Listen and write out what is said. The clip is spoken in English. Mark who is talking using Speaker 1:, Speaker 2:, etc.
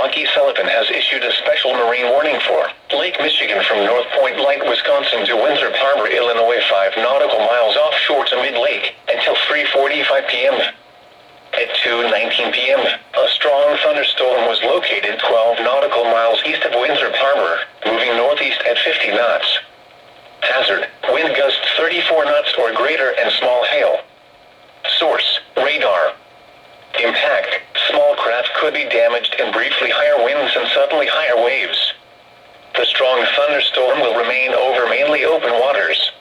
Speaker 1: Milwaukee Sullivan has issued a special marine warning for Lake Michigan from North Point Light, Wisconsin to Winthrop Harbor, Illinois, 5 nautical miles offshore to mid-lake, until 3:45 p.m. At 2:19 p.m., a strong thunderstorm was located 12 nautical miles east of Winthrop Harbor, moving northeast at 50 knots. Hazard: wind gusts 34 knots or greater and small hail. Source: radar. Impact: small craft could be damaged and briefly higher winds and suddenly higher waves. The strong thunderstorm will remain over mainly open waters.